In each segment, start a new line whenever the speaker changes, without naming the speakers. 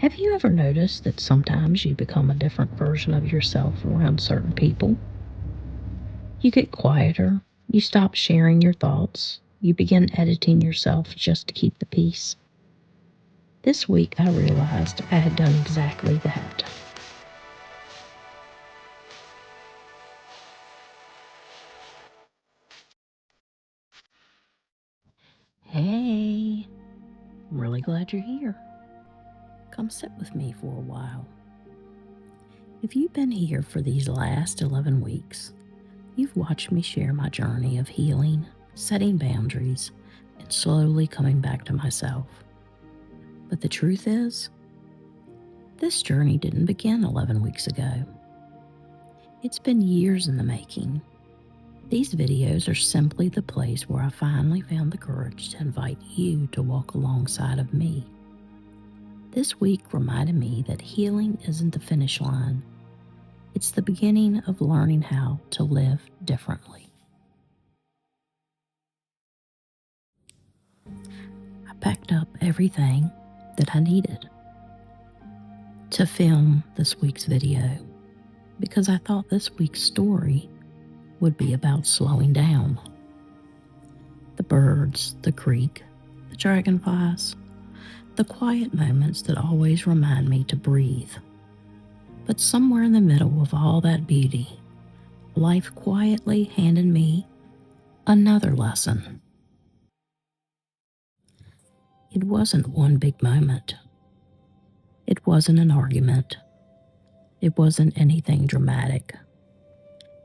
Have you ever noticed that sometimes you become a different version of yourself around certain people? You get quieter, you stop sharing your thoughts, you begin editing yourself just to keep the peace. This week I realized I had done exactly that. Hey, I'm really glad you're here. Come sit with me for a while. If you've been here for these last 11 weeks, you've watched me share my journey of healing, setting boundaries, and slowly coming back to myself. But the truth is, this journey didn't begin 11 weeks ago. It's been years in the making. These videos are simply the place where I finally found the courage to invite you to walk alongside of me. This week reminded me that healing isn't the finish line. It's the beginning of learning how to live differently. I packed up everything that I needed to film this week's video because I thought this week's story would be about slowing down. The birds, the creek, the dragonflies, the quiet moments that always remind me to breathe. But somewhere in the middle of all that beauty, life quietly handed me another lesson. It wasn't one big moment. It wasn't an argument. It wasn't anything dramatic.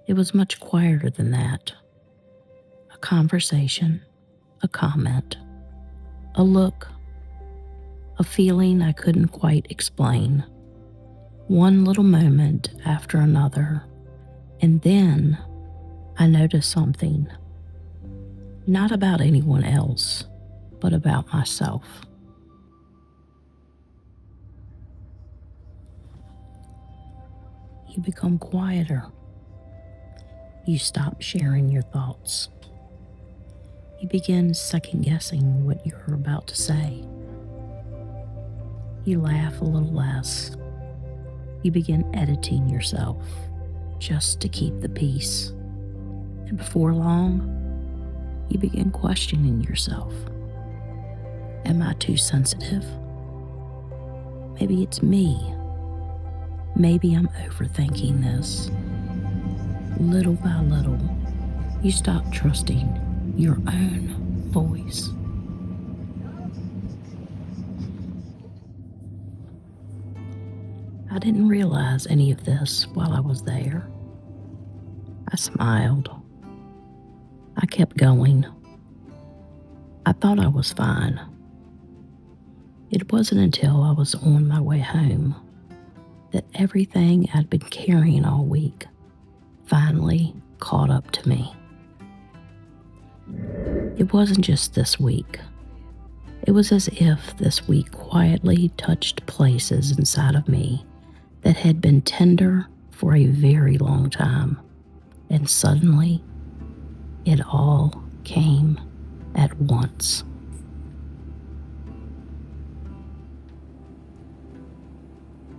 It was much quieter than that. A conversation, a comment, a look, a feeling I couldn't quite explain. One little moment after another, and then I noticed something. Not about anyone else, but about myself. You become quieter. You stop sharing your thoughts. You begin second guessing what you're about to say. You laugh a little less. You begin editing yourself just to keep the peace. And before long, you begin questioning yourself. Am I too sensitive? Maybe it's me. Maybe I'm overthinking this. Little by little, you stop trusting your own voice. I didn't realize any of this while I was there. I smiled. I kept going. I thought I was fine. It wasn't until I was on my way home that everything I'd been carrying all week finally caught up to me. It wasn't just this week. It was as if this week quietly touched places inside of me that had been tender for a very long time, and suddenly it all came at once.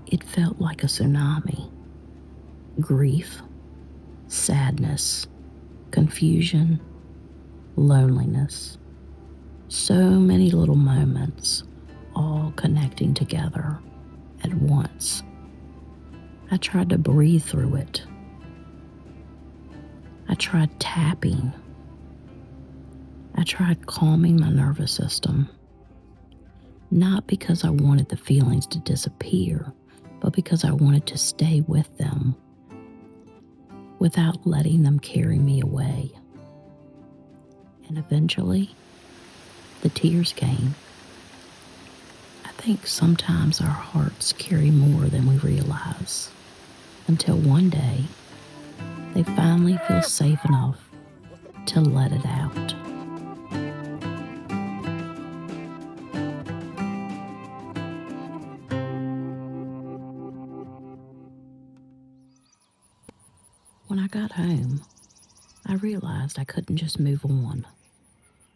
It felt like a tsunami. Grief, sadness, confusion, loneliness. So many little moments all connecting together at once. I tried to breathe through it. I tried tapping. I tried calming my nervous system. Not because I wanted the feelings to disappear, but because I wanted to stay with them without letting them carry me away. And eventually, the tears came. I think sometimes our hearts carry more than we realize, until one day, they finally feel safe enough to let it out. When I got home, I realized I couldn't just move on.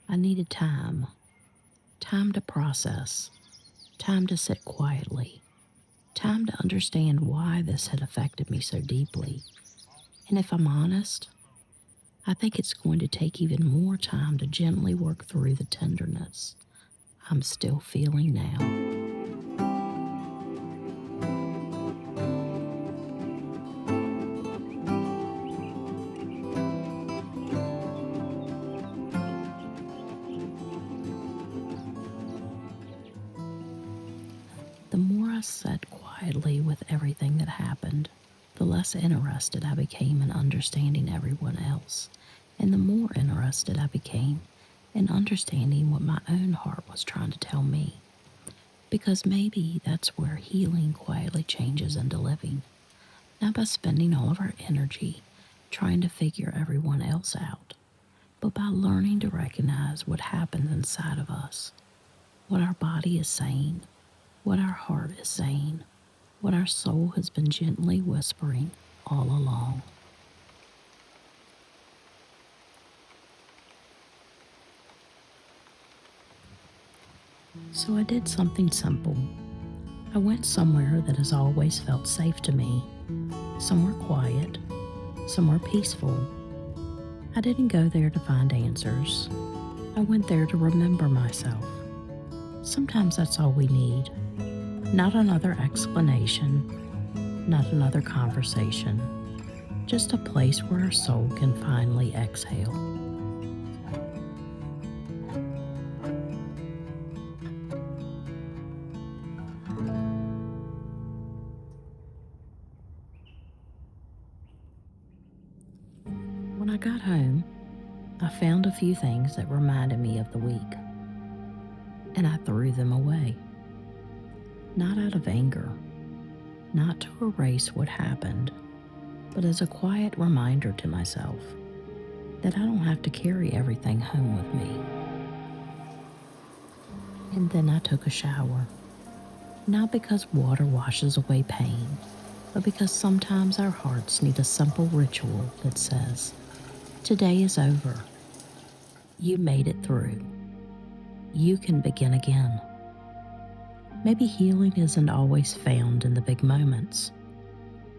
I needed time to process, time to sit quietly, time to understand why this had affected me so deeply. And if I'm honest, I think it's going to take even more time to gently work through the tenderness I'm still feeling now. The more I sat quietly with everything that happened, the less interested I became in understanding everyone else, and the more interested I became in understanding what my own heart was trying to tell me. Because maybe that's where healing quietly changes into living, not by spending all of our energy trying to figure everyone else out, but by learning to recognize what happens inside of us, what our body is saying, what our heart is saying, what our soul has been gently whispering all along. So I did something simple. I went somewhere that has always felt safe to me, somewhere quiet, somewhere peaceful. I didn't go there to find answers. I went there to remember myself. Sometimes that's all we need. Not another explanation, not another conversation, just a place where our soul can finally exhale. When I got home, I found a few things that reminded me of the week, and I threw them away. Not out of anger, not to erase what happened, but as a quiet reminder to myself that I don't have to carry everything home with me. And then I took a shower, not because water washes away pain, but because sometimes our hearts need a simple ritual that says, "Today is over. You made it through. You can begin again." Maybe healing isn't always found in the big moments.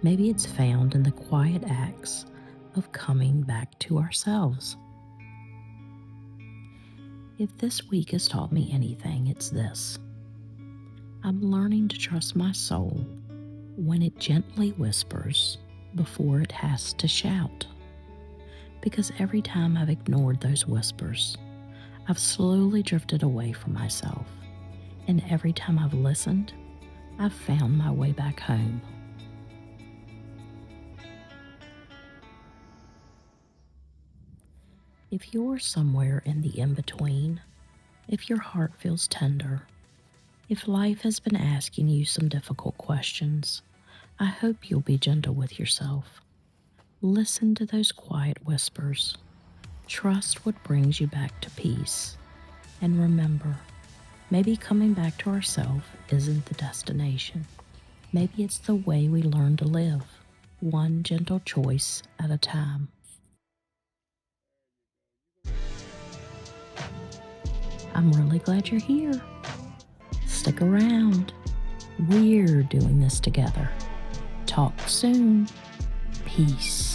Maybe it's found in the quiet acts of coming back to ourselves. If this week has taught me anything, it's this. I'm learning to trust my soul when it gently whispers before it has to shout. Because every time I've ignored those whispers, I've slowly drifted away from myself. And every time I've listened, I've found my way back home. If you're somewhere in the in-between, if your heart feels tender, if life has been asking you some difficult questions, I hope you'll be gentle with yourself. Listen to those quiet whispers. Trust what brings you back to peace. And remember, maybe coming back to ourselves isn't the destination. Maybe it's the way we learn to live, one gentle choice at a time. I'm really glad you're here. Stick around. We're doing this together. Talk soon. Peace.